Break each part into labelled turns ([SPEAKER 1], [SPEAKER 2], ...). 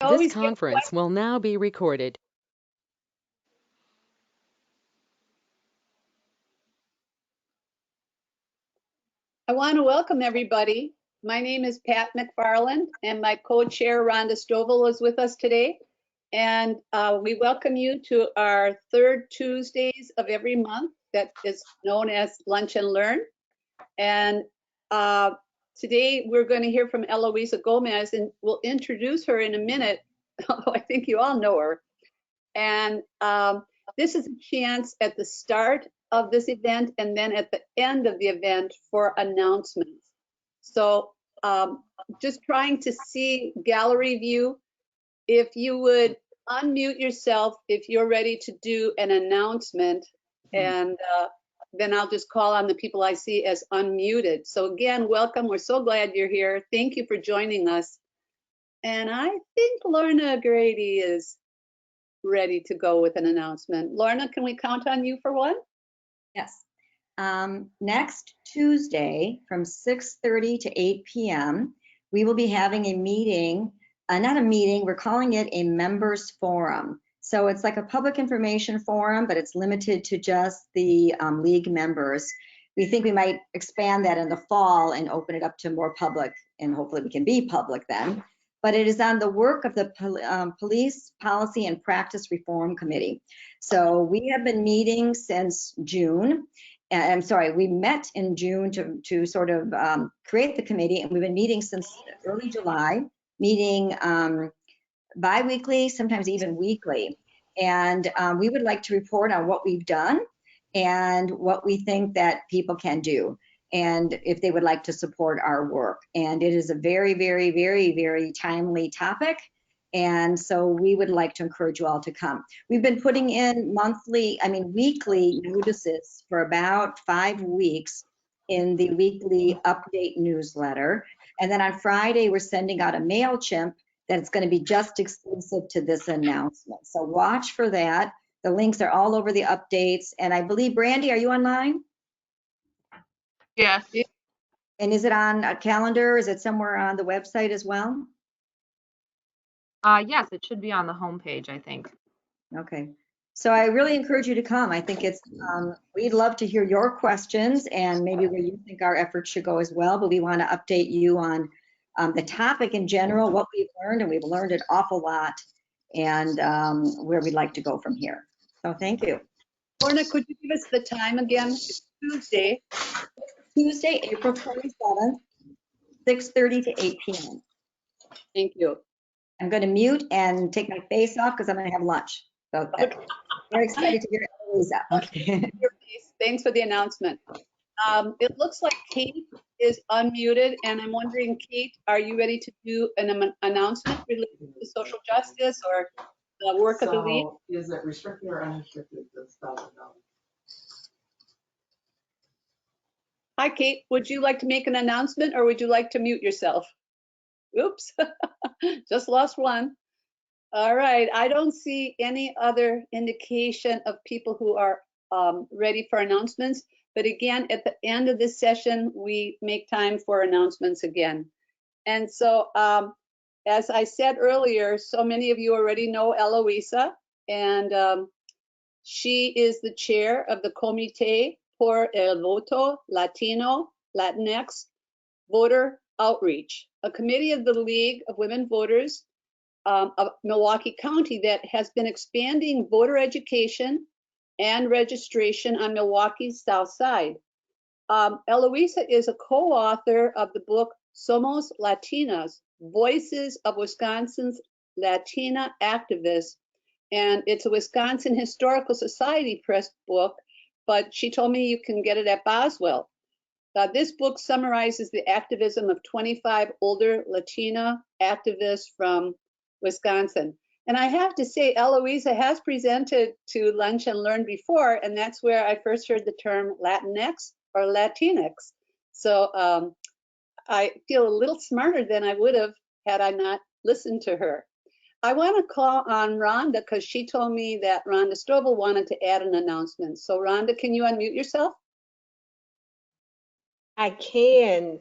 [SPEAKER 1] This conference will now be recorded.
[SPEAKER 2] I want to welcome everybody. My name is Pat McFarland, and my co-chair Rhonda Stovall is with us today. And we welcome you to our third Tuesdays of every month that is known as Lunch and Learn. And today we're going to hear from Eloisa Gomez, and we'll introduce her in a minute. I think you all know her. And this is a chance at the start of this event and then at the end of the event for announcements. So just trying to see gallery view. If you would unmute yourself if you're ready to do an announcement, and then I'll just call on the people I see as unmuted. So again, welcome. We're so glad you're here. Thank you for joining us. And I think Lorna Grady is ready to go with an announcement. Lorna, can we count on you for one?
[SPEAKER 3] Yes. Next Tuesday from 6:30 to 8 p.m., we will be having a meeting, not a meeting, we're calling it a members forum. So it's like a public information forum, but it's limited to just the league members. We think we might expand that in the fall and open it up to more public, and hopefully we can be public then. But it is on the work of the Police Policy and Practice Reform Committee. So we have been meeting since June. I'm sorry, we met in June to sort of create the committee, and we've been meeting since early July, meeting bi-weekly, sometimes even weekly. And we would like to report on what we've done and what we think that people can do, and if they would like to support our work. And it is a very, very, very, very timely topic. And so we would like to encourage you all to come. We've been putting in weekly notices for about 5 weeks in the weekly update newsletter. And then on Friday, we're sending out a MailChimp that's going to be just exclusive to this announcement. So watch for that. The links are all over the updates. And I believe, Brandy, are you online?
[SPEAKER 4] Yes.
[SPEAKER 3] And is it on a calendar? Is it somewhere on the website as well?
[SPEAKER 4] Yes, it should be on the homepage, I think.
[SPEAKER 3] Okay. So I really encourage you to come. I think it's, we'd love to hear your questions and maybe where you think our efforts should go as well, but we want to update you on the topic in general, what we've learned, and we've learned an awful lot, and where we'd like to go from here. So thank you.
[SPEAKER 2] Lorna, could you give us the time again? It's Tuesday,
[SPEAKER 3] April 27th, 6:30 to 8 p.m.
[SPEAKER 2] Thank you.
[SPEAKER 3] I'm going to mute and take my face off because I'm going to have lunch. So very excited to hear Eloisa. Okay.
[SPEAKER 2] Thanks for the announcement. It looks like Kate is unmuted, and I'm wondering, Kate, are you ready to do an announcement related to social justice or the work of the league?
[SPEAKER 5] Is it restricted or unrestricted?
[SPEAKER 2] Hi, Kate. Would you like to make an announcement, or would you like to mute yourself? Oops, just lost one. All right, I don't see any other indication of people who are ready for announcements. But again, at the end of this session, we make time for announcements again. And so, as I said earlier, so many of you already know Eloisa, and she is the chair of the Comité por el Voto Latino, Latinx Voter Outreach, a committee of the League of Women Voters of Milwaukee County that has been expanding voter education and registration on Milwaukee's South Side. Eloisa is a co-author of the book Somos Latinas, Voices of Wisconsin's Latina Activists, and it's a Wisconsin Historical Society press book, but she told me you can get it at Boswell. This book summarizes the activism of 25 older Latina activists from Wisconsin. And I have to say, Eloisa has presented to Lunch and Learn before, and that's where I first heard the term Latinx or Latinx. So I feel a little smarter than I would have had I not listened to her. I want to call on Rhonda because she told me that Rhonda Stovall wanted to add an announcement. So Rhonda, can you unmute yourself?
[SPEAKER 6] I can.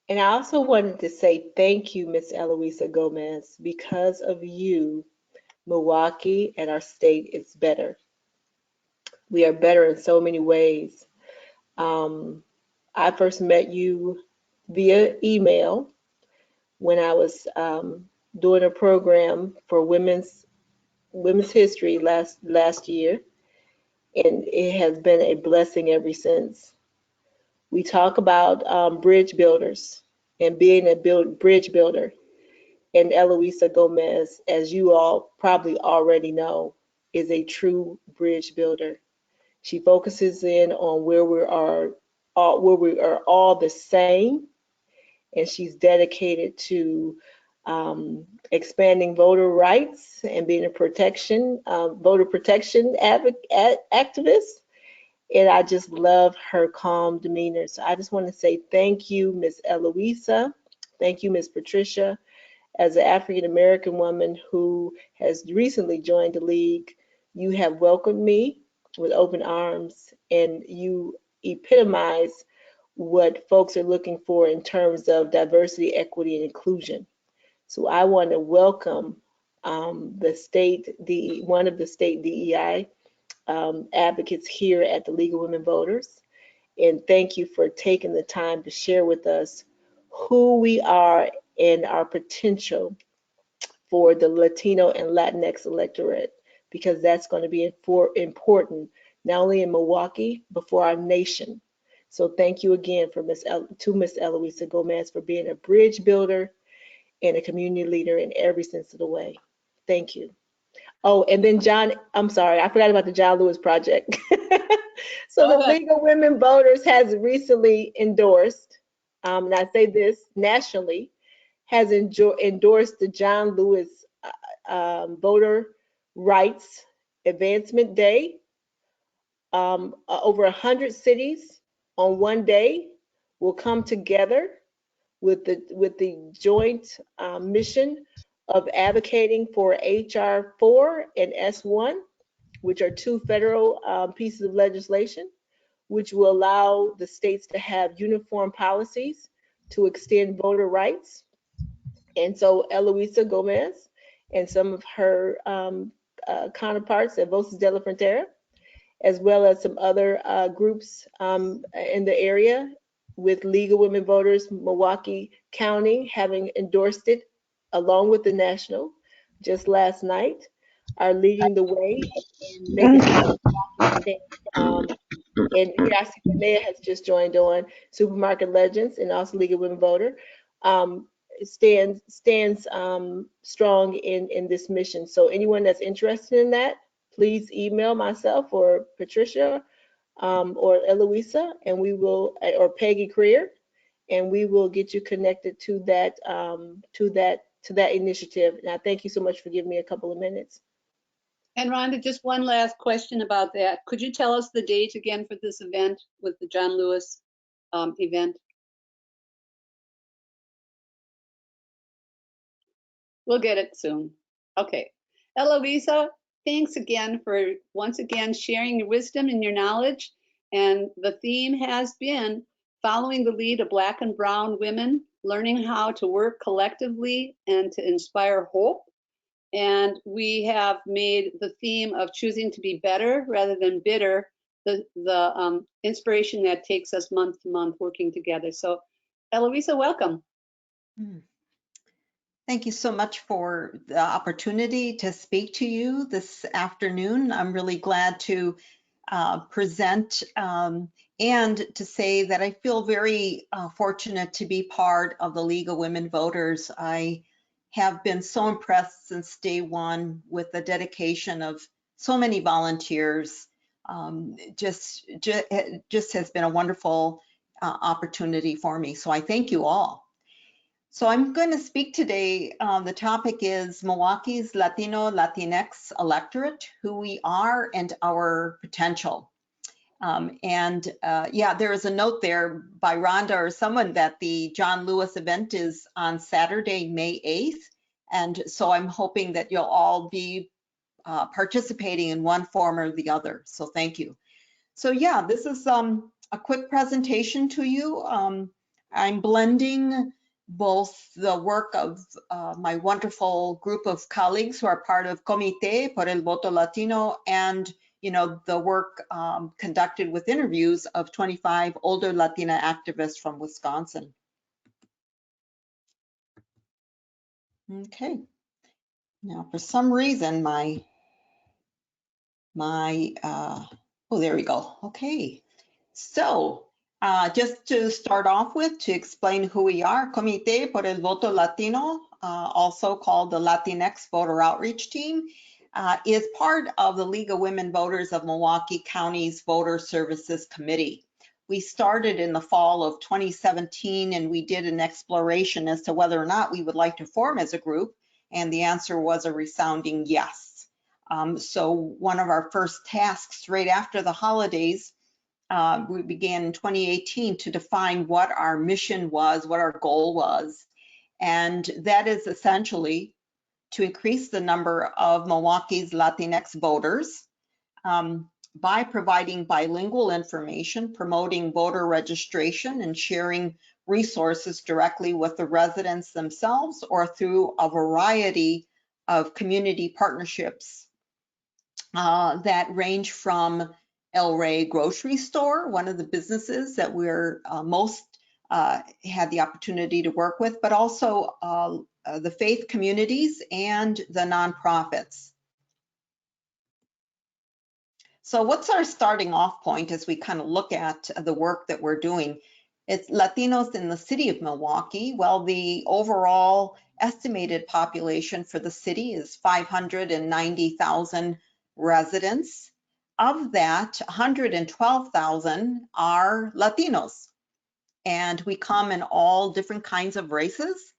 [SPEAKER 6] And I also wanted to say thank you, Miss Eloisa Gomez. Because of you, Milwaukee and our state is better. We are better in so many ways. Um, I first met you via email when I was doing a program for women's history last year, and it has been a blessing ever since. We talk about bridge builders and being a bridge builder. And Eloisa Gomez, as you all probably already know, is a true bridge builder. She focuses in on where we are all the same, and she's dedicated to expanding voter rights and being a voter protection activist. And I just love her calm demeanor. So I just want to say thank you, Miss Eloisa. Thank you, Miss Patricia. As an African American woman who has recently joined the league, you have welcomed me with open arms, and you epitomize what folks are looking for in terms of diversity, equity, and inclusion. So I want to welcome one of the state DEI advocates here at the League of Women Voters. And thank you for taking the time to share with us who we are and our potential for the Latino and Latinx electorate, because that's going to be important, not only in Milwaukee, but for our nation. So thank you again to Miss Eloisa Gomez for being a bridge builder and a community leader in every sense of the way. Thank you. Oh, and then John, I'm sorry, I forgot about the John Lewis Project. So the League of Women Voters has recently endorsed, and I say this nationally, has endorsed the John Lewis Voter Rights Advancement Day. Over 100 cities on one day will come together with the joint mission of advocating for HR 4 and S1, which are two federal pieces of legislation, which will allow the states to have uniform policies to extend voter rights. And so Eloisa Gomez and some of her counterparts at Voces de la Frontera, as well as some other groups in the area with League of Women Voters, Milwaukee County having endorsed it along with the national just last night, are leading the way in making sure Milwaukee stands. And here I see Linnea has just joined on Supermarket Legends and also League of Women Voter. Stands strong in this mission. So anyone that's interested in that, please email myself or Patricia or Eloisa, and we will, or Peggy Creer, and we will get you connected to that initiative. And I thank you so much for giving me a couple of minutes.
[SPEAKER 2] And Rhonda, just one last question about that. Could you tell us the date again for this event with the John Lewis event? We'll get it soon. Okay. Eloisa, thanks again for once again sharing your wisdom and your knowledge. And the theme has been following the lead of Black and Brown women, learning how to work collectively and to inspire hope. And we have made the theme of choosing to be better rather than bitter the inspiration that takes us month to month working together. So Eloisa, welcome.
[SPEAKER 7] Thank you so much for the opportunity to speak to you this afternoon. I'm really glad to present and to say that I feel very fortunate to be part of the League of Women Voters. I have been so impressed since day one with the dedication of so many volunteers. Just has been a wonderful opportunity for me. So I thank you all. So I'm going to speak today. The topic is Milwaukee's Latino Latinx Electorate, who we are and our potential. Yeah, there is a note there by Rhonda or someone that the John Lewis event is on Saturday, May 8th. And so I'm hoping that you'll all be participating in one form or the other. So thank you. So yeah, this is a quick presentation to you. I'm blending both the work of my wonderful group of colleagues who are part of Comité por el Voto Latino and, you know, the work conducted with interviews of 25 older Latina activists from Wisconsin. Okay. Now, for some reason, oh, there we go. Okay. So, just to start off with, to explain who we are, Comité por el Voto Latino, also called the Latinx Voter Outreach Team, is part of the League of Women Voters of Milwaukee County's Voter Services Committee. We started in the fall of 2017, and we did an exploration as to whether or not we would like to form as a group, and the answer was a resounding yes. So one of our first tasks right after the holidays, we began in 2018 to define what our mission was, what our goal was. And that is essentially to increase the number of Milwaukee's Latinx voters by providing bilingual information, promoting voter registration, and sharing resources directly with the residents themselves or through a variety of community partnerships that range from El Rey grocery store, one of the businesses that we're most had the opportunity to work with, but also the faith communities and the nonprofits. So what's our starting off point as we kind of look at the work that we're doing? It's Latinos in the city of Milwaukee. Well, the overall estimated population for the city is 590,000 residents. Of that, 112,000 are Latinos. And we come in all different kinds of races.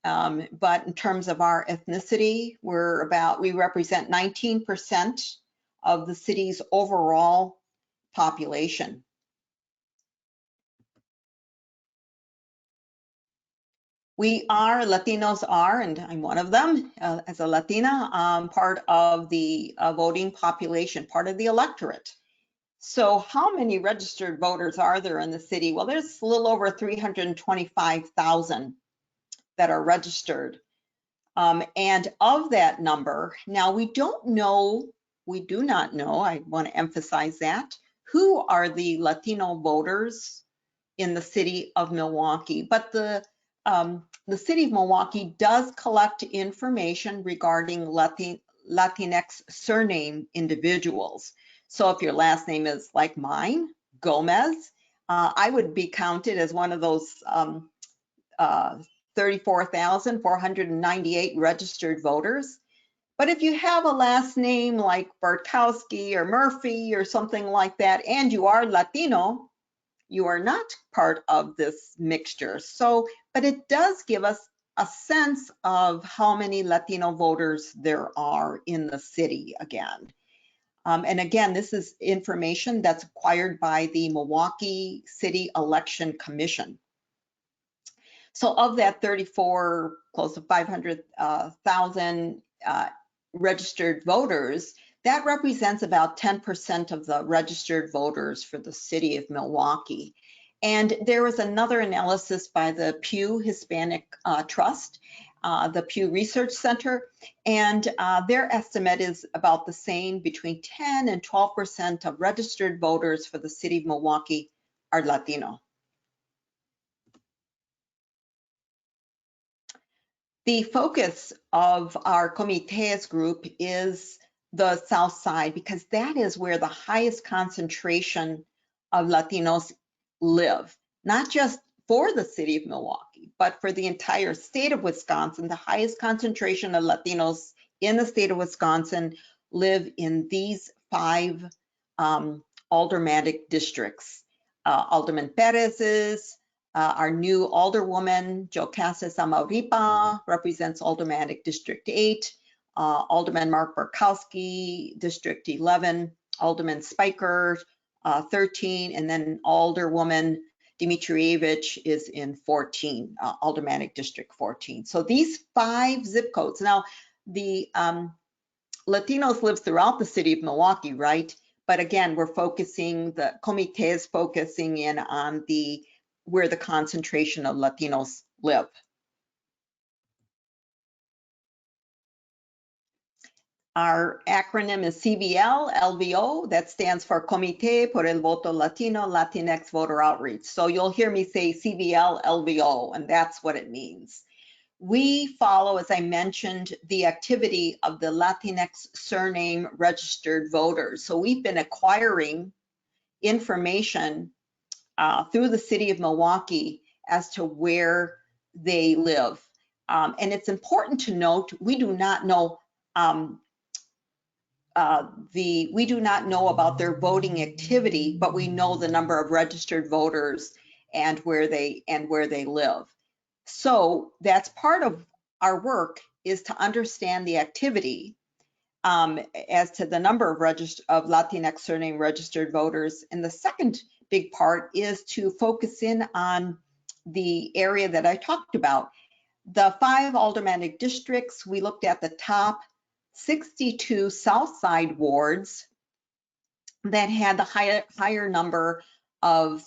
[SPEAKER 7] But in terms of our ethnicity, we represent 19% of the city's overall population. Latinos are, and I'm one of them as a Latina, part of the voting population, part of the electorate. So how many registered voters are there in the city? Well, there's a little over 325,000 that are registered. And of that number, now we do not know, I want to emphasize that, who are the Latino voters in the city of Milwaukee. But the city of Milwaukee does collect information regarding Latinx surname individuals. So if your last name is like mine, Gomez, I would be counted as one of those 34,498 registered voters. But if you have a last name like Bartkowski or Murphy or something like that, and you are Latino, you are not part of this mixture. So, but it does give us a sense of how many Latino voters there are in the city again. And again, this is information that's acquired by the Milwaukee City Election Commission. So of that 34, close to 500,000 registered voters, that represents about 10% of the registered voters for the city of Milwaukee. And there was another analysis by the Pew Hispanic Trust, the Pew Research Center, and their estimate is about the same, between 10 and 12% of registered voters for the city of Milwaukee are Latino. The focus of our Comités group is the South Side, because that is where the highest concentration of Latinos live, not just for the city of Milwaukee, but for the entire state of Wisconsin. The highest concentration of Latinos in the state of Wisconsin live in these 5 aldermanic districts. Alderman Perez's, our new alderwoman, Jocasta Samauripa, represents Aldermanic District 8, Alderman Mark Bartkowski, District 11, Alderman Spiker, 13, and then Alderwoman Dimitrievich is in 14, Aldermanic District 14. So these 5 zip codes. Now, the Latinos live throughout the city of Milwaukee, right? But again, we're focusing, the Comité is focusing in on the where the concentration of Latinos live. Our acronym is CVL-LVO. That stands for Comité por el Voto Latino, Latinx Voter Outreach. So you'll hear me say CVL-LVO, and that's what it means. We follow, as I mentioned, the activity of the Latinx surname registered voters. So we've been acquiring information through the city of Milwaukee as to where they live. And it's important to note, we do not know we do not know about their voting activity, but we know the number of registered voters and where they live. So that's part of our work, is to understand the activity as to the number of Latinx surname registered voters. And the second big part is to focus in on the area that I talked about. The 5 aldermanic districts, we looked at the top 62 South Side wards that had the higher number of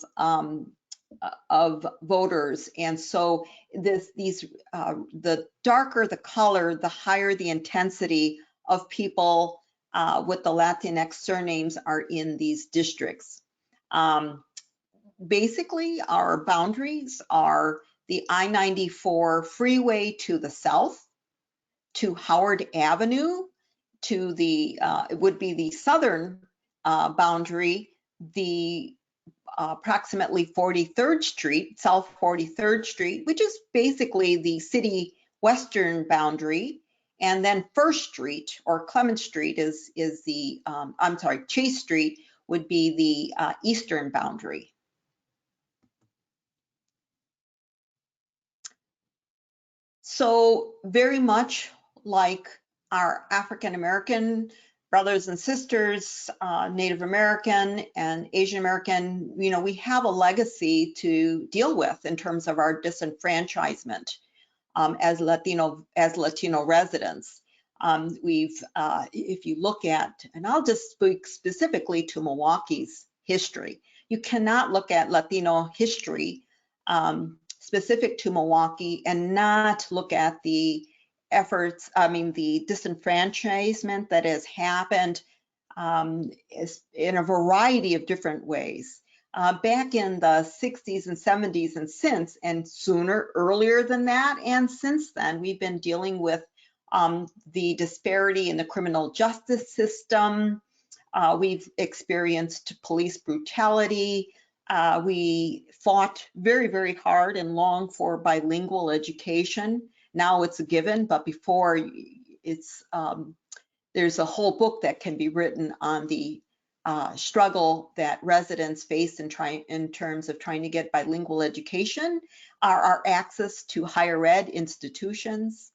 [SPEAKER 7] voters. And so the darker the color, the higher the intensity of people with the Latinx surnames are in these districts. Basically, our boundaries are the I-94 freeway to the south, to Howard Avenue, to the, it would be the southern boundary, the approximately 43rd Street, South 43rd Street, which is basically the city western boundary. And then First Street or Clement Street is the, I'm sorry, Chase Street would be the eastern boundary. So very much like our African American brothers and sisters, Native American and Asian American, you know, we have a legacy to deal with in terms of our disenfranchisement as Latino residents. If you look at, and I'll just speak specifically to Milwaukee's history, you cannot look at Latino history specific to Milwaukee and not look at the efforts, the disenfranchisement that has happened in a variety of different ways. Back in the 60s and 70s and since, and earlier than that, and since then, we've been dealing with the disparity in the criminal justice system. We've experienced police brutality. We fought very, very hard and long for bilingual education. Now it's a given, but before it's, there's a whole book that can be written on the struggle that residents face in terms of trying to get bilingual education, our access to higher ed institutions.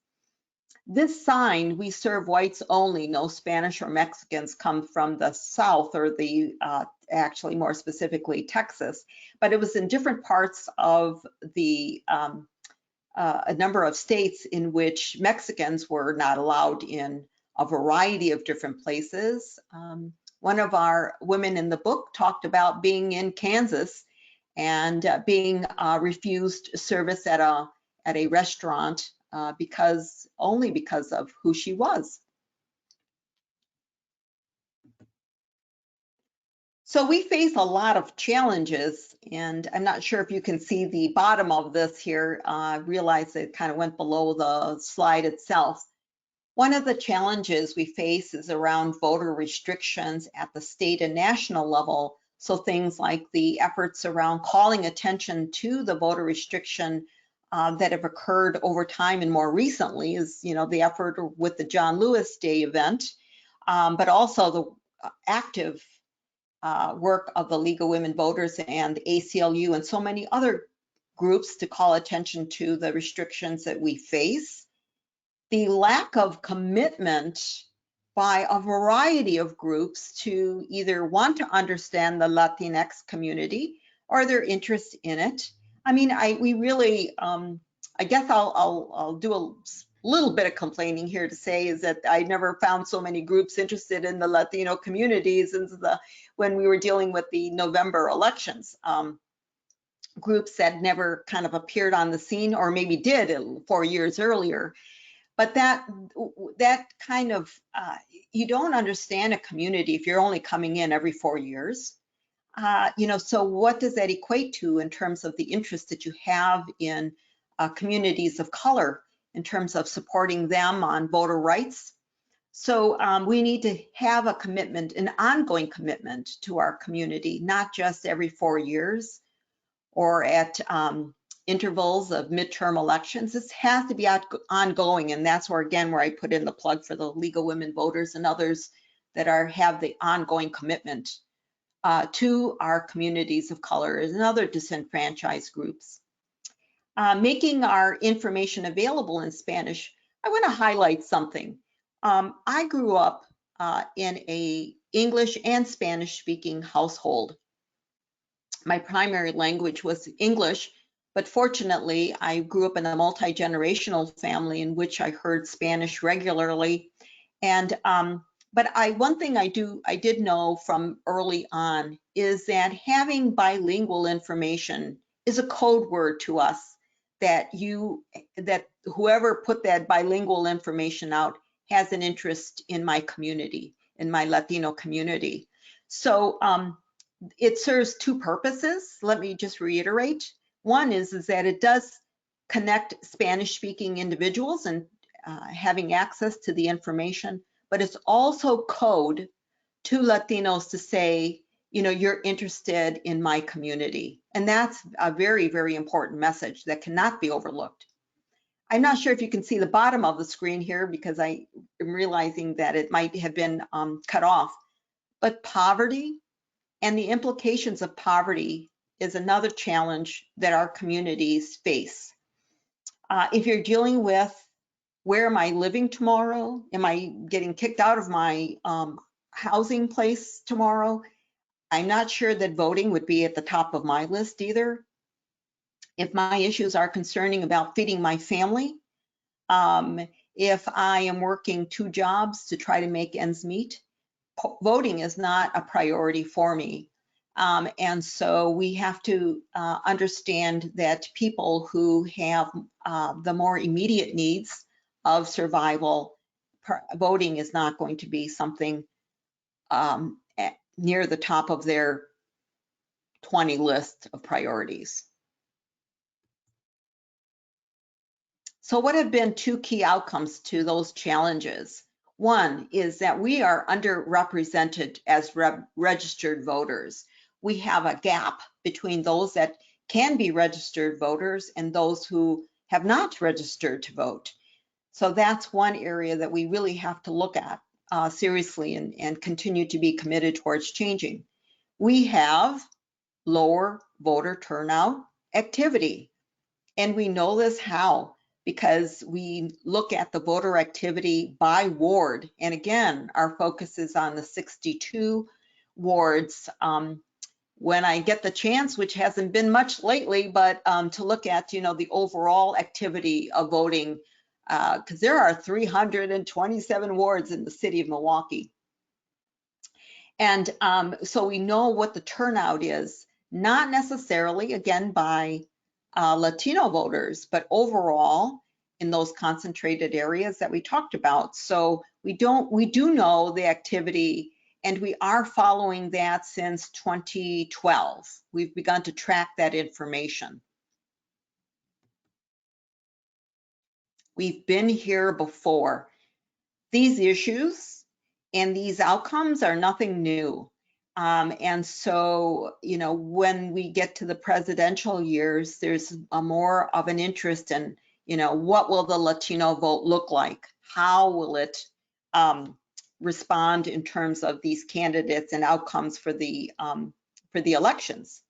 [SPEAKER 7] This sign, "We serve whites only, no Spanish or Mexicans," comes from the South, or the actually more specifically Texas, but it was in different parts of the a number of states in which Mexicans were not allowed in a variety of different places. One of our women in the book talked about being in Kansas and being refused service at a restaurant only because of who she was. So we face a lot of challenges, and I'm not sure if you can see the bottom of this here. I realize it kind of went below the slide itself. One of the challenges we face is around voter restrictions at the state and national level. So things like the efforts around calling attention to the voter restriction that have occurred over time, and more recently is, you know, the effort with the John Lewis Day event, but also the active work of the League of Women Voters and ACLU and so many other groups to call attention to the restrictions that we face. The lack of commitment by a variety of groups to either want to understand the Latinx community or their interest in it. I mean, we really, I guess I'll do a little bit of complaining here to say is that I never found so many groups interested in the Latino communities when we were dealing with the November elections. groups that never kind of appeared on the scene, or maybe did 4 years earlier. But that kind of, you don't understand a community if you're only coming in every 4 years. So what does that equate to in terms of the interest that you have in communities of color, in terms of supporting them on voter rights? So we need to have a commitment, an ongoing commitment to our community, not just every 4 years or at intervals of midterm elections. This has to be ongoing, and that's where, again, where I put in the plug for the League of Women Voters and others that have the ongoing commitment to our communities of color and other disenfranchised groups. Making our information available in Spanish, I want to highlight something. I grew up in a English and Spanish speaking household. My primary language was English, but fortunately I grew up in a multi-generational family in which I heard Spanish regularly. And but one thing I did know from early on is that having bilingual information is a code word to us, that whoever put that bilingual information out has an interest in my community, in my Latino community. So it serves two purposes. Let me just reiterate. One is that it does connect Spanish-speaking individuals and having access to the information, but it's also code to Latinos to say, you're interested in my community. And that's a very, very important message that cannot be overlooked. I'm not sure if you can see the bottom of the screen here because I am realizing that it might have been cut off, but poverty and the implications of poverty is another challenge that our communities face. If you're dealing with, where am I living tomorrow? Am I getting kicked out of my housing place tomorrow? I'm not sure that voting would be at the top of my list either. If my issues are concerning about feeding my family, if I am working 2 jobs to try to make ends meet, voting is not a priority for me. And so we have to understand that people who have the more immediate needs of survival, voting is not going to be something near the top of their 20 list of priorities. So what have been 2 key outcomes to those challenges? One is that we are underrepresented as registered voters. We have a gap between those that can be registered voters and those who have not registered to vote. So that's one area that we really have to look at seriously and continue to be committed towards changing. We have lower voter turnout activity, and we know this how, because we look at the voter activity by ward. And again, our focus is on the 62 wards. When I get the chance, which hasn't been much lately, but to look at, the overall activity of voting, because there are 327 wards in the city of Milwaukee. And so we know what the turnout is, not necessarily, again, by Latino voters, but overall in those concentrated areas that we talked about. So we do know the activity, and we are following that since 2012. We've begun to track that information. We've been here before. These issues and these outcomes are nothing new. And so, when we get to the presidential years, there's more of an interest in, what will the Latino vote look like? How will it respond in terms of these candidates and outcomes for the elections?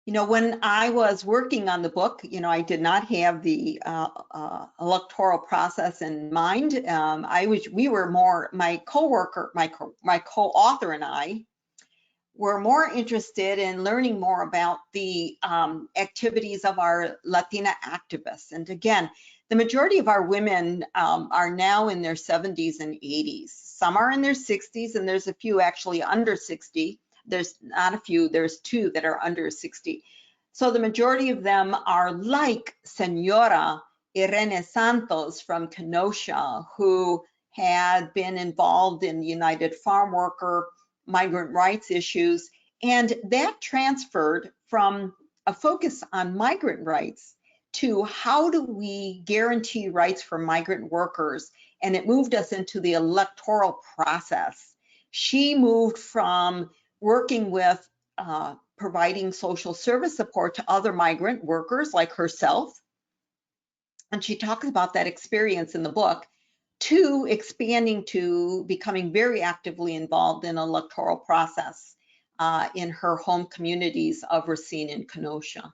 [SPEAKER 7] When I was working on the book, I did not have the electoral process in mind. We were more, my co-author and I were more interested in learning more about the activities of our Latina activists. And again, the majority of our women are now in their 70s and 80s. Some are in their 60s, and there's a few actually under 60. There's not a few, there's 2 that are under 60. So the majority of them are like Senora Irene Santos from Kenosha, who had been involved in United Farm Worker migrant rights issues, and that transferred from a focus on migrant rights to how do we guarantee rights for migrant workers, and it moved us into the electoral process. She moved from working with providing social service support to other migrant workers like herself, and she talks about that experience in the book, to expanding to becoming very actively involved in electoral process in her home communities of Racine and Kenosha.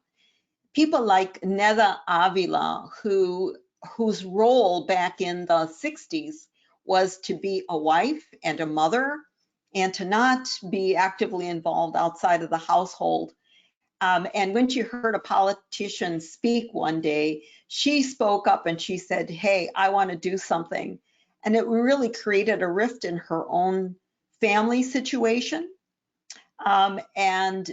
[SPEAKER 7] People like Neda Avila, whose role back in the 60s was to be a wife and a mother and to not be actively involved outside of the household. And when she heard a politician speak one day, she spoke up and she said, "Hey, I want to do something." And it really created a rift in her own family situation. And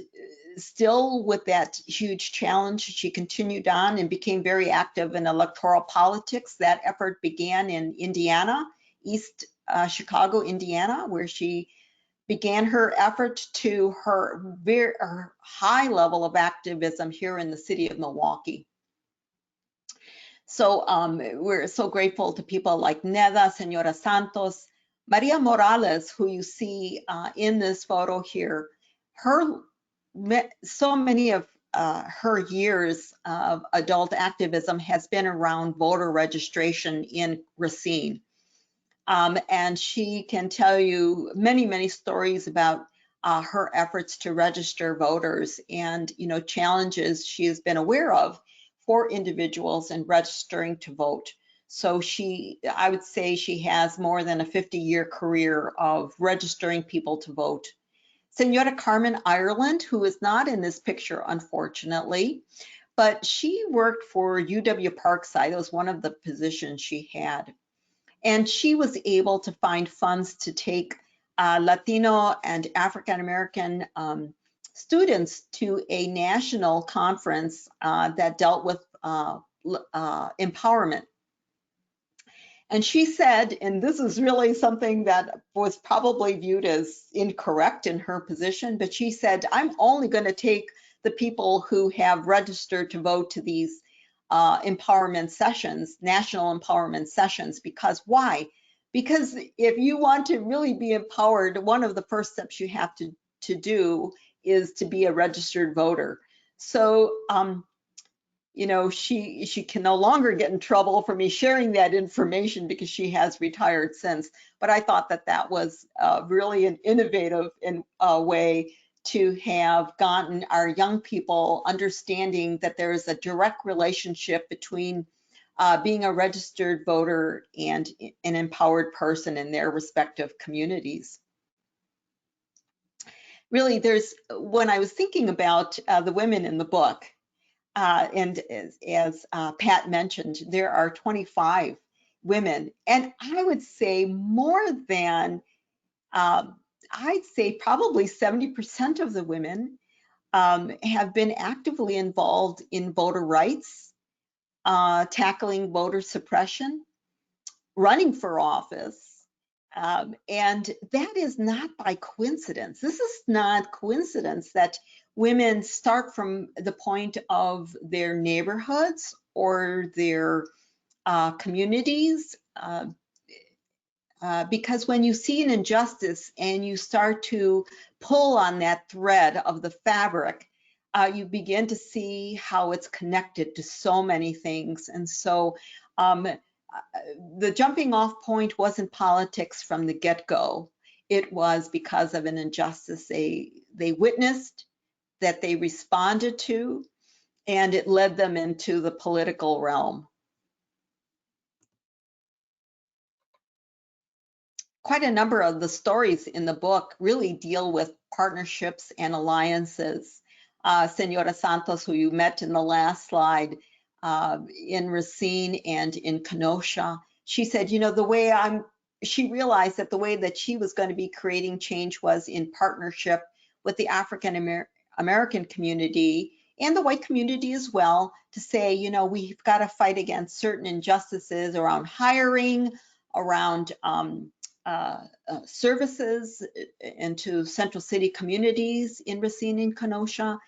[SPEAKER 7] still with that huge challenge, she continued on and became very active in electoral politics. That effort began in Indiana, East Chicago, Indiana, where she began her effort to her very high level of activism here in the city of Milwaukee. So we're so grateful to people like Neda, Senora Santos, Maria Morales, who you see in this photo here. So many of her years of adult activism has been around voter registration in Racine. And she can tell you many, many stories about her efforts to register voters and, challenges she has been aware of for individuals in registering to vote. So I would say she has more than a 50-year career of registering people to vote. Senora Carmen Ireland, who is not in this picture, unfortunately, but she worked for UW Parkside. That was one of the positions she had. And she was able to find funds to take Latino and African-American students to a national conference that dealt with empowerment. And she said, and this is really something that was probably viewed as incorrect in her position, but she said, "I'm only going to take the people who have registered to vote to these empowerment sessions, national empowerment sessions." Because why? Because if you want to really be empowered, one of the first steps you have to do is to be a registered voter. So, she can no longer get in trouble for me sharing that information because she has retired since. But I thought that was really an innovative way to have gotten our young people understanding that there is a direct relationship between being a registered voter and an empowered person in their respective communities. Really, when I was thinking about the women in the book, and as Pat mentioned, there are 25 women, and I would say more than, I'd say probably 70% of the women have been actively involved in voter rights, tackling voter suppression, running for office. And that is not by coincidence. This is not coincidence that women start from the point of their neighborhoods or their communities, because when you see an injustice and you start to pull on that thread of the fabric, you begin to see how it's connected to so many things. And so the jumping off point wasn't politics from the get-go. It was because of an injustice they witnessed, that they responded to, and it led them into the political realm. quite a number of the stories in the book really deal with partnerships and alliances. Senora Santos, who you met in the last slide, in Racine and in Kenosha, she said, you know, she realized that the way that she was going to be creating change was in partnership with the African American community and the white community as well, to say, you know, we've got to fight against certain injustices around hiring, around services into Central City communities in Racine and Kenosha.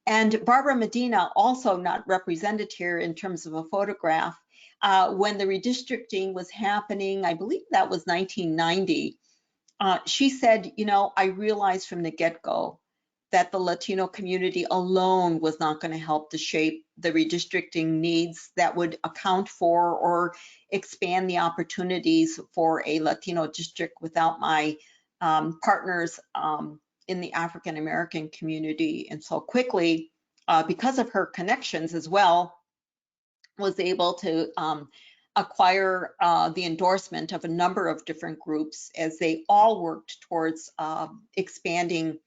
[SPEAKER 7] And Barbara Medina, also not represented here in terms of a photograph, when the redistricting was happening, I believe that was 1990, she said, you know, I realized from the get-go that the Latino community alone was not going to help to shape the redistricting needs that would account for or expand the opportunities for a Latino district without my partners in the African American community. And so quickly, because of her connections as well, was able to acquire the endorsement of a number of different groups as they all worked towards expanding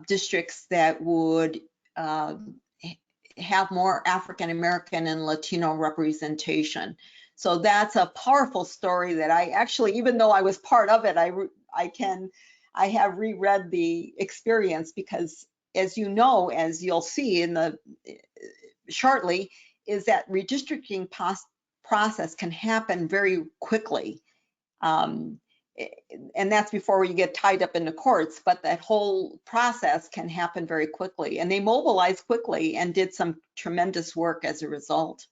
[SPEAKER 7] districts that would have more African American and Latino representation. So that's a powerful story that I actually, even though I was part of it, I have reread the experience, because as you know, as you'll see in the shortly, is that redistricting process can happen very quickly. And that's before you get tied up in the courts, but that whole process can happen very quickly. And they mobilized quickly and did some tremendous work as a result.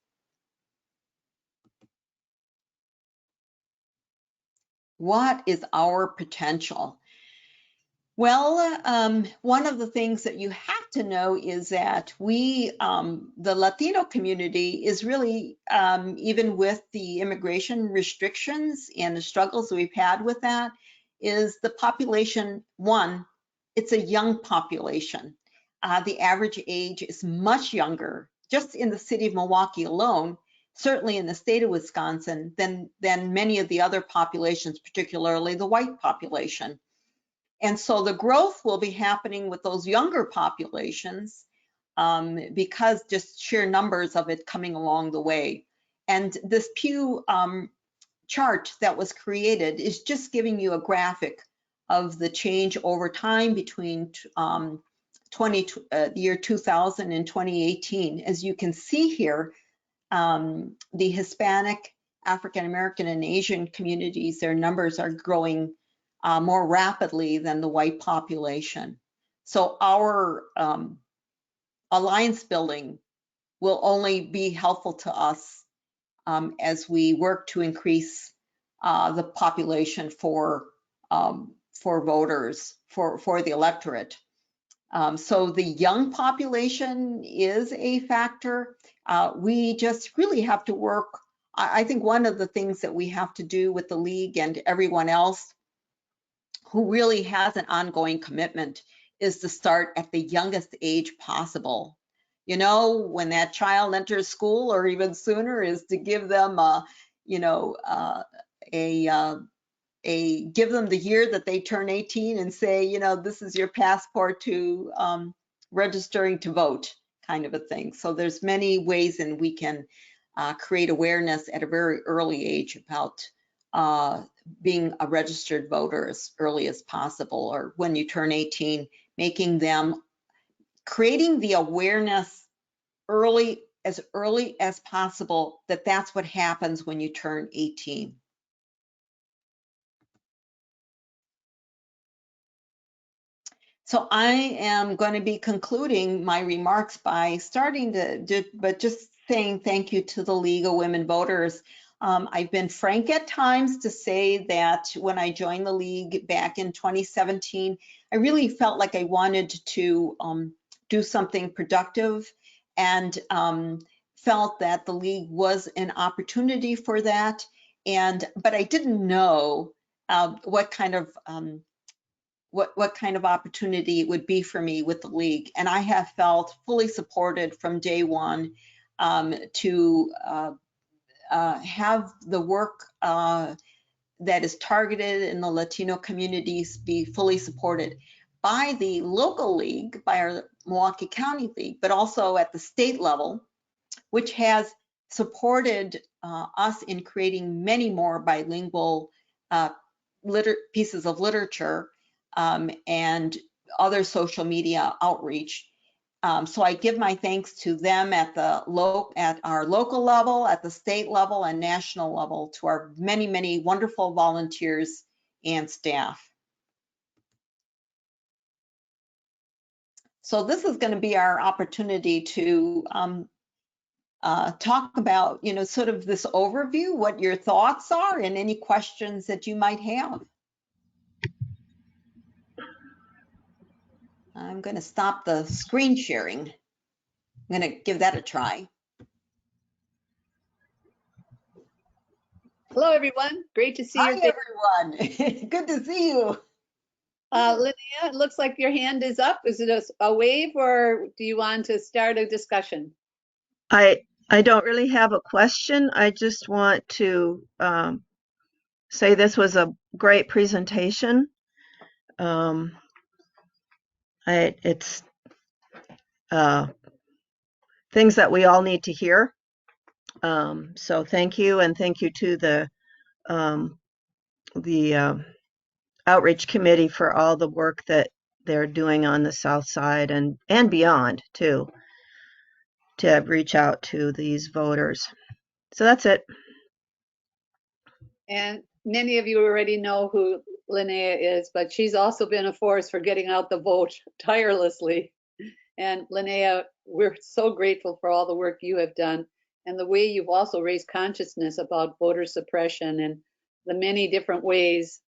[SPEAKER 7] What is our potential? Well, one of the things that you have to know is that we, the Latino community is really, even with the immigration restrictions and the struggles we've had with that, is the population, one, it's a young population. The average age is much younger, just in the city of Milwaukee alone, certainly in the state of Wisconsin, than many of the other populations, particularly the white population. And so the growth will be happening with those younger populations because just sheer numbers of it coming along the way. And this Pew chart that was created is just giving you a graphic of the change over time between the year 2000 and 2018. As you can see here, the Hispanic, African American, and Asian communities, their numbers are growing more rapidly than the white population. So our alliance building will only be helpful to us as we work to increase the population for voters, for the electorate. So the young population is a factor. We just really have to work. I think one of the things that we have to do with the League and everyone else who really has an ongoing commitment is to start at the youngest age possible. You know, when that child enters school or even sooner, is to give them give them the year that they turn 18 and say, you know, this is your passport to registering to vote, kind of a thing. So there's many ways and we can create awareness at a very early age about being a registered voter as early as possible, or when you turn 18, creating the awareness early as possible that that's what happens when you turn 18. So I am going to be concluding my remarks by just saying thank you to the League of Women Voters. I've been frank at times to say that when I joined the League back in 2017, I really felt like I wanted to do something productive, and felt that the League was an opportunity for that. But I didn't know what kind of opportunity it would be for me with the League. And I have felt fully supported from day one to have the work that is targeted in the Latino communities be fully supported by the local league, by our Milwaukee County League, but also at the state level, which has supported us in creating many more bilingual pieces of literature and other social media outreach. So I give my thanks to them at our local level, at the state level, and national level, to our many, many wonderful volunteers and staff. So this is going to be our opportunity to talk about, sort of this overview, what your thoughts are, and any questions that you might have. I'm going to stop the screen sharing. I'm going to give that a try.
[SPEAKER 2] Hello, everyone. Great to see
[SPEAKER 7] Hi,
[SPEAKER 2] your face.
[SPEAKER 7] everyone. Good to see you.
[SPEAKER 2] Linnea, it looks like your hand is up. Is it a wave, or do you want to start a discussion?
[SPEAKER 8] I don't really have a question. I just want to say this was a great presentation. It's things that we all need to hear. So thank you, and thank you to the outreach committee for all the work that they're doing on the South Side and beyond too, to reach out to these voters. So that's it.
[SPEAKER 2] And many of you already know who Linnea is, but she's also been a force for getting out the vote tirelessly. And Linnea, we're so grateful for all the work you have done and the way you've also raised consciousness about voter suppression and the many different ways.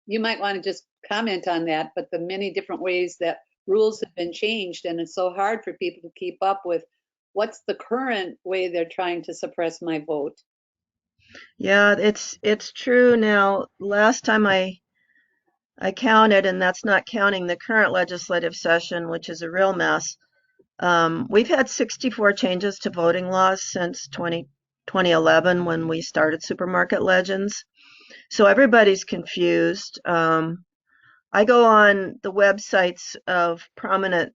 [SPEAKER 2] You might want to just comment on that, but the many different ways that rules have been changed, and it's so hard for people to keep up with what's the current way they're trying to suppress my vote.
[SPEAKER 8] Yeah, it's true. Now, last time I counted, and that's not counting the current legislative session, which is a real mess. We've had 64 changes to voting laws since 2011 when we started Supermarket Legends. So everybody's confused. I go on the websites of prominent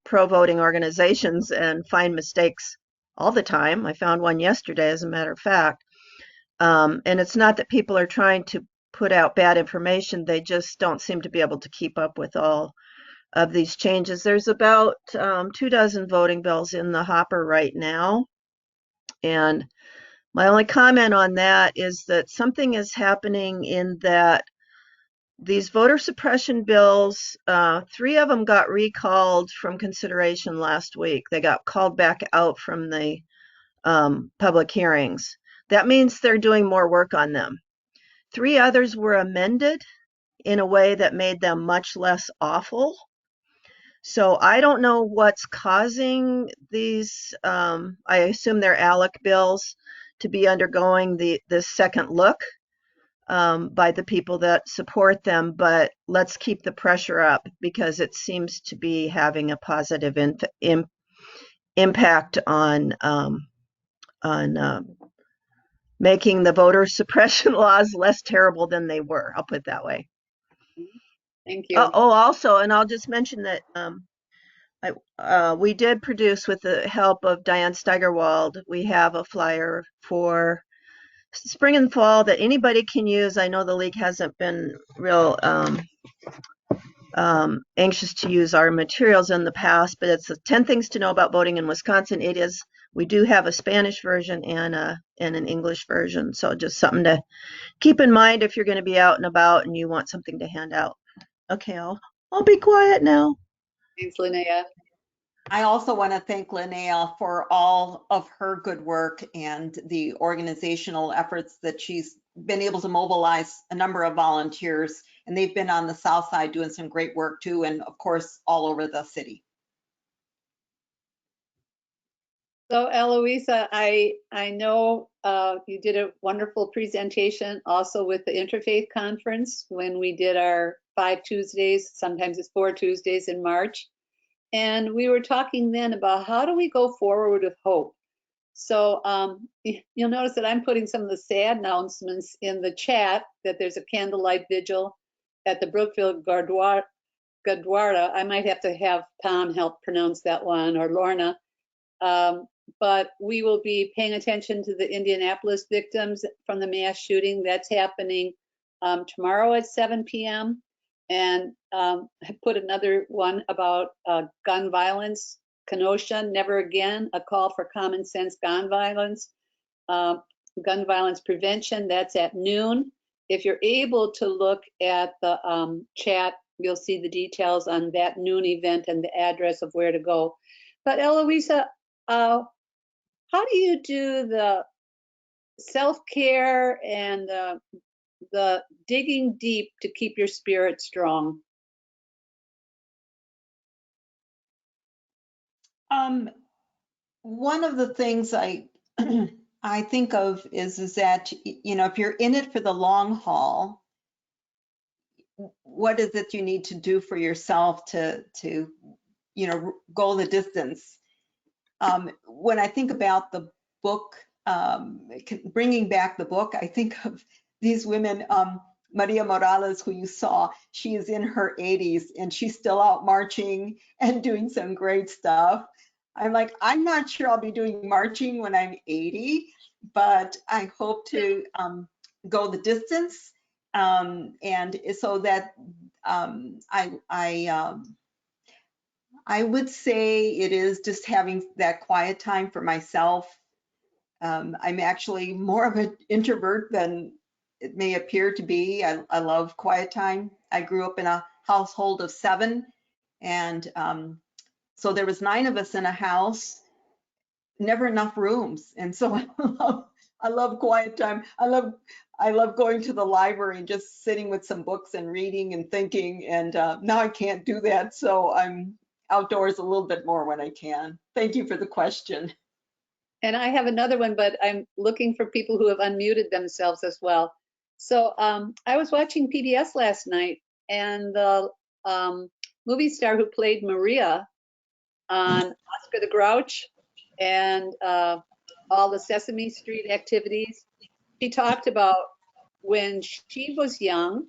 [SPEAKER 8] pro-voting organizations and find mistakes all the time. I found one yesterday, as a matter of fact. And it's not that people are trying to put out bad information, they just don't seem to be able to keep up with all of these changes. There's about 24 voting bills in the hopper right now. And my only comment on that is that something is happening in that these voter suppression bills, 3 of them got recalled from consideration last week. They got called back out from the public hearings. That means they're doing more work on them. 3 others were amended in a way that made them much less awful. So I don't know what's causing these, I assume they're ALEC bills, to be undergoing the second look by the people that support them, but let's keep the pressure up because it seems to be having a positive impact on making the voter suppression laws less terrible than they were. I'll put it that way.
[SPEAKER 2] Thank you.
[SPEAKER 8] Also, and I'll just mention that we did produce, with the help of Diane Steigerwald, we have a flyer for spring and fall that anybody can use. I know the league hasn't been real anxious to use our materials in the past, but it's 10 things to know about voting in Wisconsin. We do have a Spanish version and an English version, so just something to keep in mind if you're going to be out and about and you want something to hand out. Okay, I'll be quiet now.
[SPEAKER 2] Thanks, Linnea.
[SPEAKER 7] I also want to thank Linnea for all of her good work and the organizational efforts that she's been able to mobilize a number of volunteers, and they've been on the South Side doing some great work too, and of course, all over the city.
[SPEAKER 2] So Eloisa, I know you did a wonderful presentation also with the Interfaith Conference when we did our 5 Tuesdays, sometimes it's 4 Tuesdays in March. And we were talking then about how do we go forward with hope? So you'll notice that I'm putting some of the sad announcements in the chat, that there's a candlelight vigil at the Brookfield Gurdwara. I might have to have Tom help pronounce that one, or Lorna. But we will be paying attention to the Indianapolis victims from the mass shooting. That's happening tomorrow at 7 p.m. And I put another one about gun violence. Kenosha, Never Again, a call for common sense gun violence prevention. That's at noon. If you're able to look at the chat, you'll see the details on that noon event and the address of where to go. But Eloisa, how do you do the self-care and the digging deep to keep your spirit strong?
[SPEAKER 7] One of the things I I think of is that, you know, if you're in it for the long haul, what is it you need to do for yourself to you know, go the distance? When I think about the book, bringing back the book, I think of these women, Maria Morales, who you saw. She is in her 80s and she's still out marching and doing some great stuff. I'm like, I'm not sure I'll be doing marching when I'm 80, but I hope to go the distance. And so that I would say it is just having that quiet time for myself. I'm actually more of an introvert than it may appear to be. I love quiet time. I grew up in a household of 7, and so there was 9 of us in a house, never enough rooms. And so I love quiet time. I love going to the library and just sitting with some books and reading and thinking. And now I can't do that. So I'm outdoors a little bit more when I can. Thank you for the question.
[SPEAKER 2] And I have another one, but I'm looking for people who have unmuted themselves as well. So I was watching PBS last night, and the movie star who played Maria on Oscar the Grouch and all the Sesame Street activities, she talked about when she was young,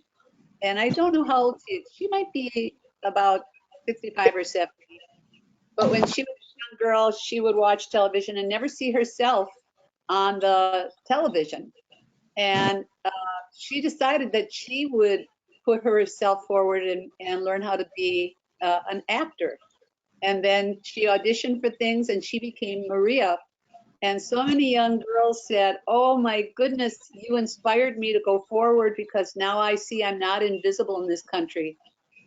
[SPEAKER 2] and I don't know how old she is. She might be about 65 or 70. But when she was a young girl, she would watch television and never see herself on the television. And she decided that she would put herself forward and learn how to be an actor. And then she auditioned for things and she became Maria. And so many young girls said, oh my goodness, you inspired me to go forward, because now I see I'm not invisible in this country.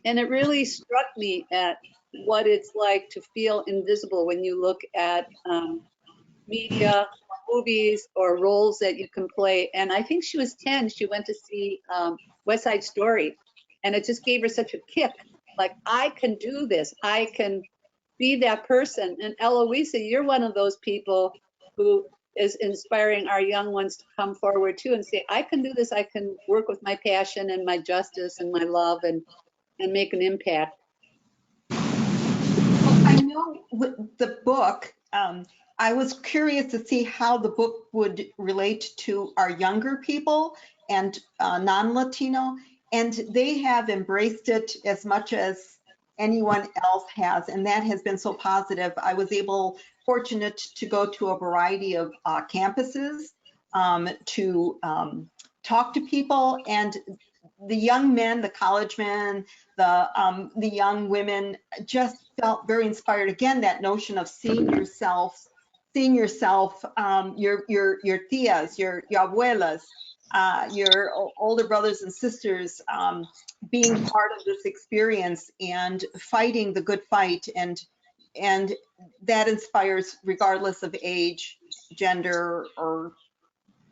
[SPEAKER 2] And it really struck me at what it's like to feel invisible when you look at media, movies, or roles that you can play. And I think she was 10, she went to see West Side Story, and it just gave her such a kick. Like, I can do this, I can be that person. And Eloisa, you're one of those people who is inspiring our young ones to come forward too and say, I can do this, I can work with my passion and my justice and my love and make an impact.
[SPEAKER 7] I know with the book, I was curious to see how the book would relate to our younger people and non-Latino, and they have embraced it as much as anyone else has, and that has been so positive. I was fortunate to go to a variety of campuses to talk to people, and the young men, the college men, the young women just felt very inspired. Again, that notion of seeing yourself, your tias, your abuelas, your older brothers and sisters, being part of this experience and fighting the good fight, and that inspires regardless of age, gender, or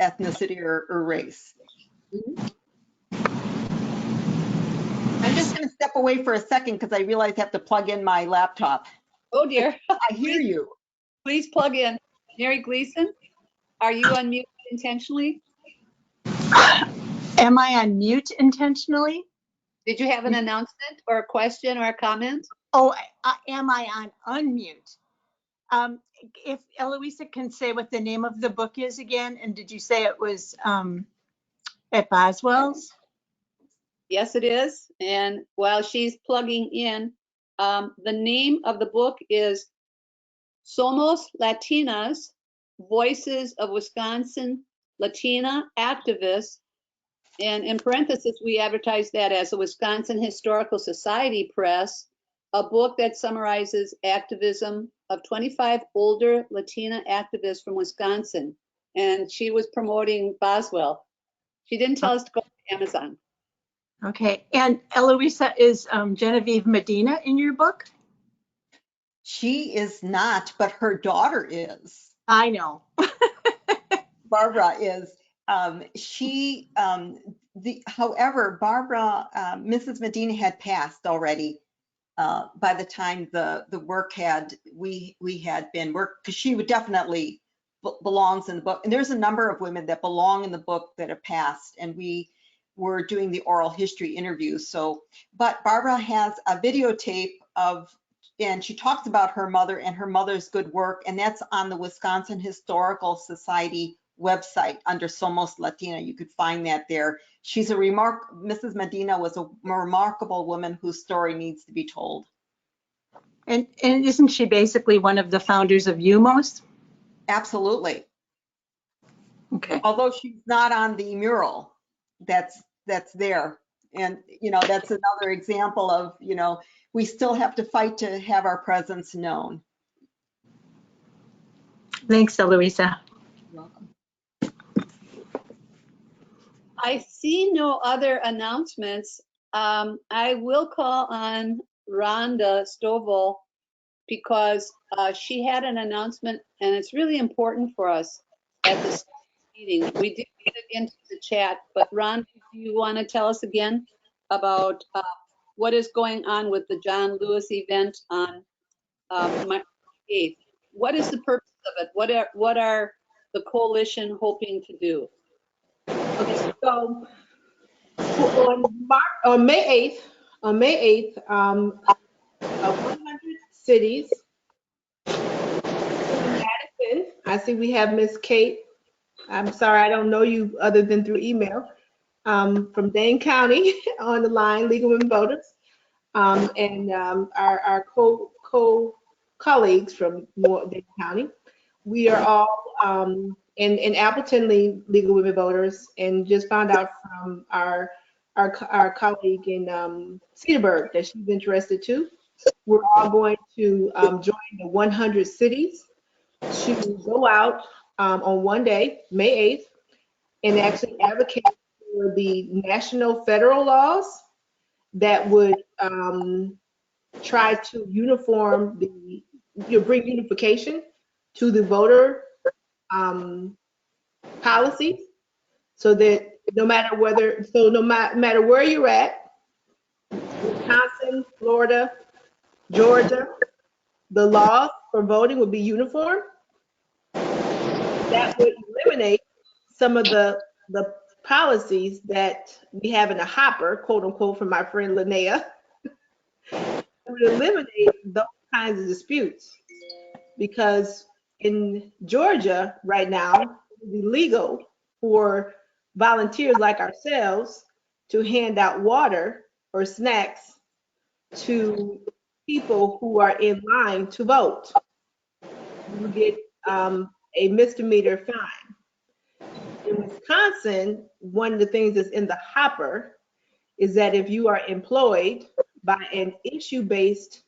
[SPEAKER 7] ethnicity or race. I'm just going to step away for a second because I realize I have to plug in my laptop.
[SPEAKER 2] Oh dear.
[SPEAKER 7] I hear you.
[SPEAKER 2] Please plug in. Mary Gleason, are you unmuted intentionally?
[SPEAKER 9] Am I on mute intentionally?
[SPEAKER 2] Did you have an announcement or a question or a comment?
[SPEAKER 9] Oh, am I on unmute? If Eloisa can say what the name of the book is again, and did you say it was at Boswell's?
[SPEAKER 2] Yes, it is. And while she's plugging in, the name of the book is Somos Latinas, Voices of Wisconsin Latina Activists. And in parentheses, we advertise that as a Wisconsin Historical Society Press, a book that summarizes activism of 25 older Latina activists from Wisconsin. And she was promoting Boswell. She didn't tell us to go to Amazon.
[SPEAKER 9] Okay. And Eloisa, is Genevieve Medina in your book?
[SPEAKER 7] She is not, but her daughter is.
[SPEAKER 9] I know.
[SPEAKER 7] Barbara is. However, Barbara, Mrs. Medina had passed already by the time the work we had been work, because she would definitely belongs in the book. And there's a number of women that belong in the book that have passed, and we were doing the oral history interviews. So, but Barbara has a videotape and she talks about her mother and her mother's good work, and that's on the Wisconsin Historical Society website under Somos Latina. You could find that there. She's Mrs. Medina was a remarkable woman whose story needs to be told.
[SPEAKER 9] And isn't she basically one of the founders of UMOS?
[SPEAKER 7] Absolutely.
[SPEAKER 9] Okay.
[SPEAKER 7] Although she's not on the mural that's there. And, that's another example of, we still have to fight to have our presence known.
[SPEAKER 9] Thanks, Eloisa.
[SPEAKER 7] You're welcome.
[SPEAKER 2] I see no other announcements. I will call on Rhonda Stovall because she had an announcement, and it's really important for us at this meeting. We did get it into the chat, but Rhonda, do you want to tell us again about what is going on with the John Lewis event on March 8th? What is the purpose of it? What are the coalition hoping to do?
[SPEAKER 6] Okay, so on May 8th, 100 cities, Madison, I see we have Miss Kate. I'm sorry, I don't know you other than through email, from Dane County on the line, League of Women Voters, and our colleagues from Dane County. We are all in Appleton League of Women Voters, and just found out from our colleague in Cedarburg that she's interested too. We're all going to join the 100 cities to go out on one day, May 8th, and actually advocate for the national federal laws that would try to bring unification to the voter policies, so that no matter where you're at, Wisconsin, Florida, Georgia, the laws for voting would be uniform. That would eliminate some of the policies that we have in the hopper, quote unquote, from my friend Linnea. It would eliminate those kinds of disputes, because in Georgia right now, it is illegal for volunteers like ourselves to hand out water or snacks to people who are in line to vote. You get a misdemeanor fine. In Wisconsin, one of the things that's in the hopper is that if you are employed by an issue-based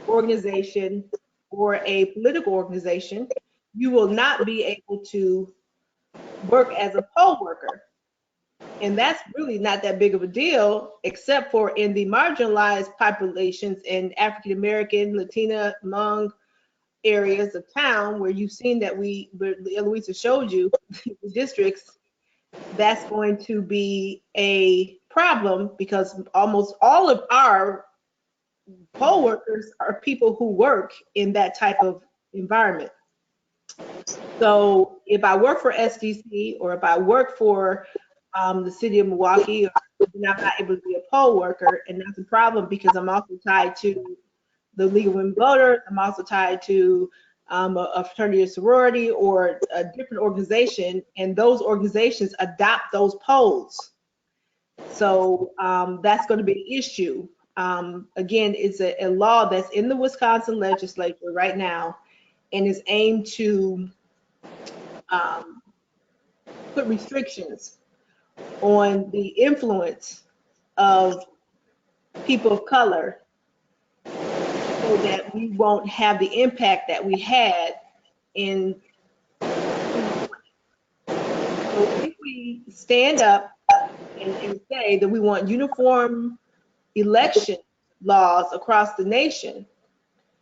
[SPEAKER 6] organization or a political organization, you will not be able to work as a poll worker. And that's really not that big of a deal, except for in the marginalized populations in African American, Latina, Hmong areas of town, where you've seen that Eloisa showed you the districts. That's going to be a problem, because almost all of our poll workers are people who work in that type of environment. So if I work for SDC, or if I work for the city of Milwaukee, then I'm not able to be a poll worker, and that's a problem, because I'm also tied to the League of Women Voters. I'm also tied to a fraternity or sorority or a different organization, and those organizations adopt those polls. So that's going to be an issue. Again, it's a law that's in the Wisconsin legislature right now and is aimed to put restrictions on the influence of people of color so that we won't have the impact that we had in 2020. So if we stand up and say that we want uniform election laws across the nation,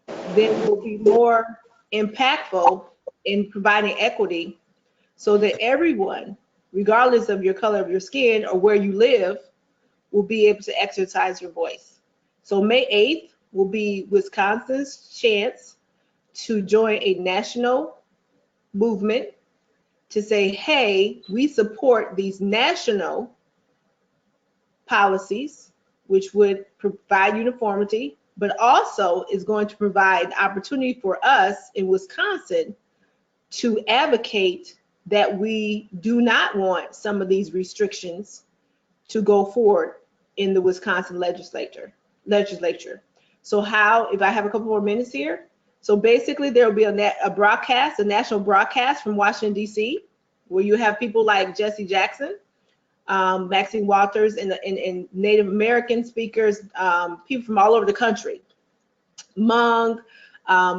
[SPEAKER 6] then we'll be more impactful in providing equity so that everyone, regardless of your color of your skin or where you live, will be able to exercise your voice. So May 8th will be Wisconsin's chance to join a national movement to say, hey, we support these national policies, which would provide uniformity, but also is going to provide opportunity for us in Wisconsin to advocate that we do not want some of these restrictions to go forward in the Wisconsin legislature. So how, if I have a couple more minutes here, so basically there will be a broadcast, a national broadcast from Washington, D.C., where you have people like Jesse Jackson, Maxine Walters, and Native American speakers, people from all over the country, Hmong,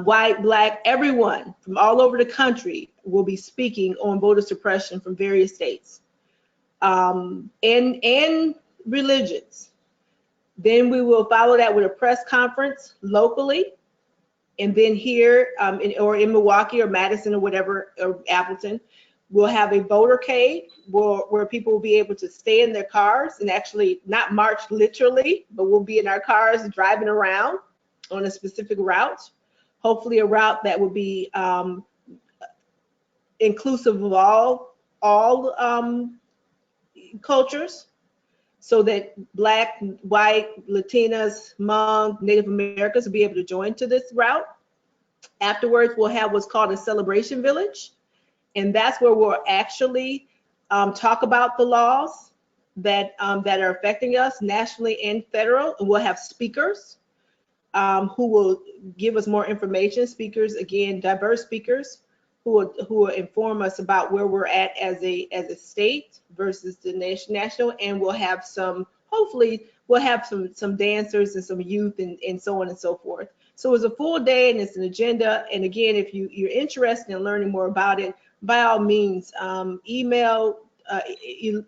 [SPEAKER 6] white, black, everyone from all over the country will be speaking on voter suppression from various states and religions. Then we will follow that with a press conference locally, and then here or in Milwaukee or Madison or whatever, or Appleton, we'll have a votercade where people will be able to stay in their cars and actually not march literally, but we'll be in our cars driving around on a specific route, hopefully a route that will be inclusive of all cultures, so that Black, white, Latinas, Hmong, Native Americans will be able to join to this route. Afterwards, we'll have what's called a celebration village, and that's where we'll actually talk about the laws that are affecting us nationally and federal, and we'll have speakers who will give us more information. Speakers, again, diverse speakers who will inform us about where we're at as a state versus the national, and we'll have hopefully we'll have some dancers and some youth and so on and so forth. So it's a full day and it's an agenda. And again, if you're interested in learning more about it, by all means, email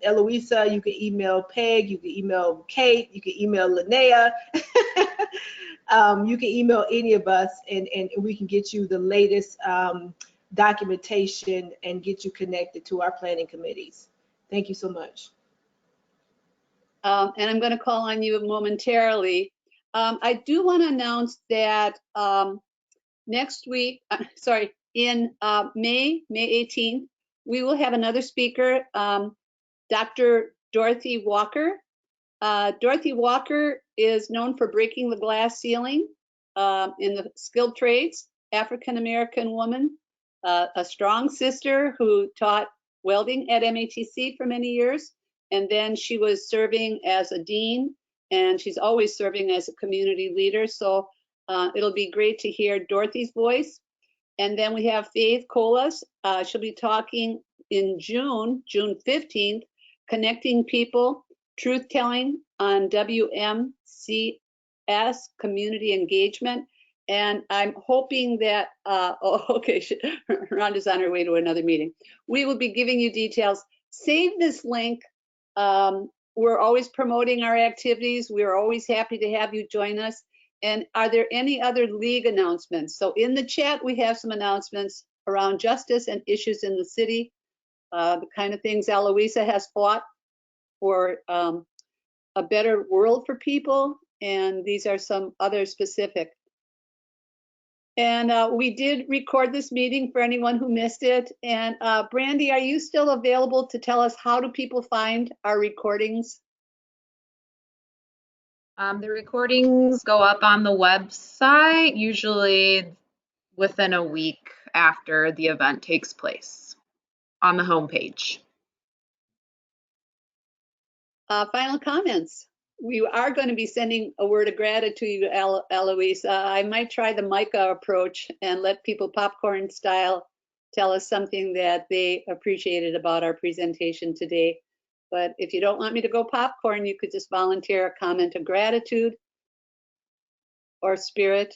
[SPEAKER 6] Eloisa, you can email Peg, you can email Kate, you can email Linnea. You can email any of us and we can get you the latest documentation and get you connected to our planning committees. Thank you so much.
[SPEAKER 2] And I'm going to call on you momentarily. I do want to announce that next week, in May 18th, we will have another speaker, Dr. Dorothy Walker. Dorothy Walker is known for breaking the glass ceiling in the skilled trades, African-American woman, a strong sister who taught welding at MATC for many years. And then she was serving as a dean, and she's always serving as a community leader. So it'll be great to hear Dorothy's voice. And then we have Faith Colas. She'll be talking in June 15th, Connecting People, Truth Telling on WMCS Community Engagement. And I'm hoping that, Rhonda's on her way to another meeting. We will be giving you details. Save this link. We're always promoting our activities. We're always happy to have you join us. And are there any other league announcements? So in the chat, we have some announcements around justice and issues in the city, the kind of things Eloisa has fought for a better world for people. And these are some other specific. And we did record this meeting for anyone who missed it. And Brandy, are you still available to tell us how do people find our recordings?
[SPEAKER 4] The recordings go up on the website usually within a week after the event takes place on the homepage.
[SPEAKER 2] Final comments. We are going to be sending a word of gratitude to Eloisa. I might try the Micah approach and let people popcorn style tell us something that they appreciated about our presentation today. But if you don't want me to go popcorn, you could just volunteer a comment of gratitude or spirit.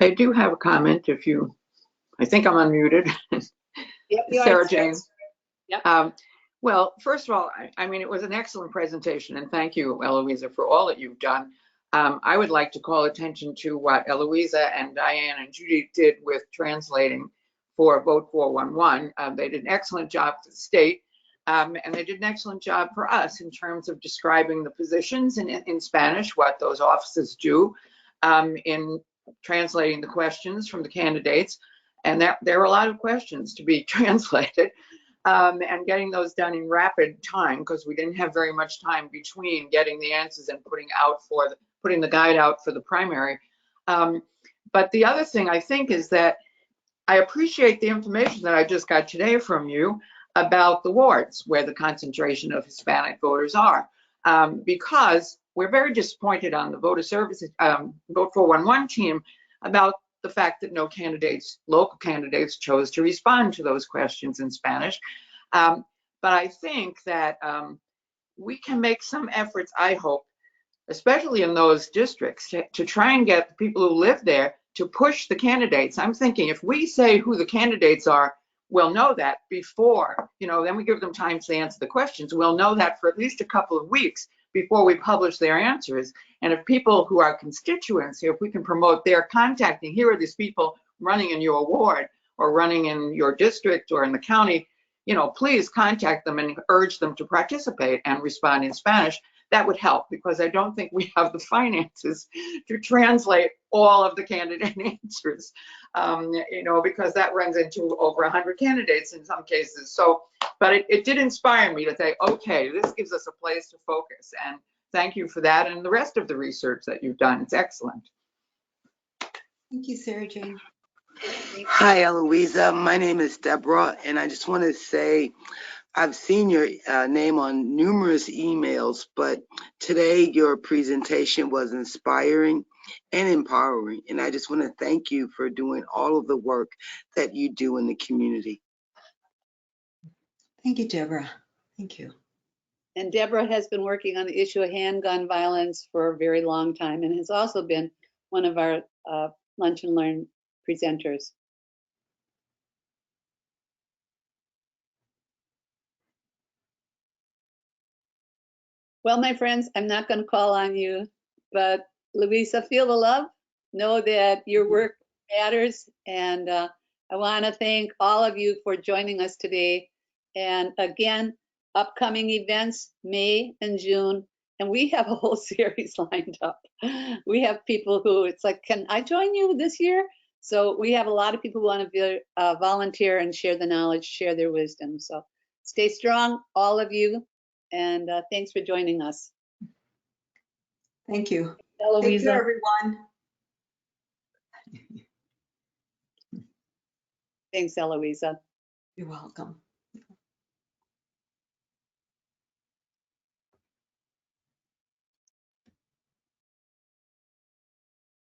[SPEAKER 5] I do have a comment if you, I think I'm unmuted.
[SPEAKER 2] Yep, you are,
[SPEAKER 5] Sarah Jane.
[SPEAKER 2] Yep.
[SPEAKER 5] Well, first of all, I mean, it was an excellent presentation, and thank you, Eloisa, for all that you've done. I would like to call attention to what Eloisa and Diane and Judy did with translating for Vote 411. They did an excellent job for the state, and they did an excellent job for us in terms of describing the positions in Spanish, what those offices do, in translating the questions from the candidates. And there were a lot of questions to be translated. And getting those done in rapid time, because we didn't have very much time between getting the answers and putting the guide out for the primary. But the other thing I think is that I appreciate the information that I just got today from you about the wards where the concentration of Hispanic voters are, because we're very disappointed on the voter services Vote 411 team about the fact that no candidates, local candidates, chose to respond to those questions in Spanish. But I think that we can make some efforts, I hope, especially in those districts, to try and get the people who live there to push the candidates. I'm thinking if we say who the candidates are, we'll know that before, then we give them time to answer the questions. We'll know that for at least a couple of weeks before we publish their answers. And if people who are constituents here, if we can promote their contacting, here are these people running in your ward or running in your district or in the county, please contact them and urge them to participate and respond in Spanish. That would help, because I don't think we have the finances to translate all of the candidate answers, because that runs into over 100 candidates in some cases. So, but it did inspire me to say, okay, this gives us a place to focus. And thank you for that and the rest of the research that you've done. It's excellent.
[SPEAKER 7] Thank you, Sarah Jane.
[SPEAKER 10] Hi, Eloisa. My name is Deborah, and I just want to say I've seen your name on numerous emails, but today your presentation was inspiring and empowering, and I just want to thank you for doing all of the work that you do in the community.
[SPEAKER 7] Thank you, Deborah. Thank you.
[SPEAKER 2] And Deborah has been working on the issue of handgun violence for a very long time and has also been one of our Lunch and Learn presenters. Well, my friends, I'm not going to call on you, but Louisa, feel the love. Know that your work matters. And I want to thank all of you for joining us today. And again, upcoming events, May and June. And we have a whole series lined up. We have people who, it's like, can I join you this year? So we have a lot of people who want to volunteer and share the knowledge, share their wisdom. So stay strong, all of you. And thanks for joining us.
[SPEAKER 7] Thank you.
[SPEAKER 2] Eloisa.
[SPEAKER 7] Take care, everyone.
[SPEAKER 2] Thanks, Eloisa.
[SPEAKER 7] You're welcome.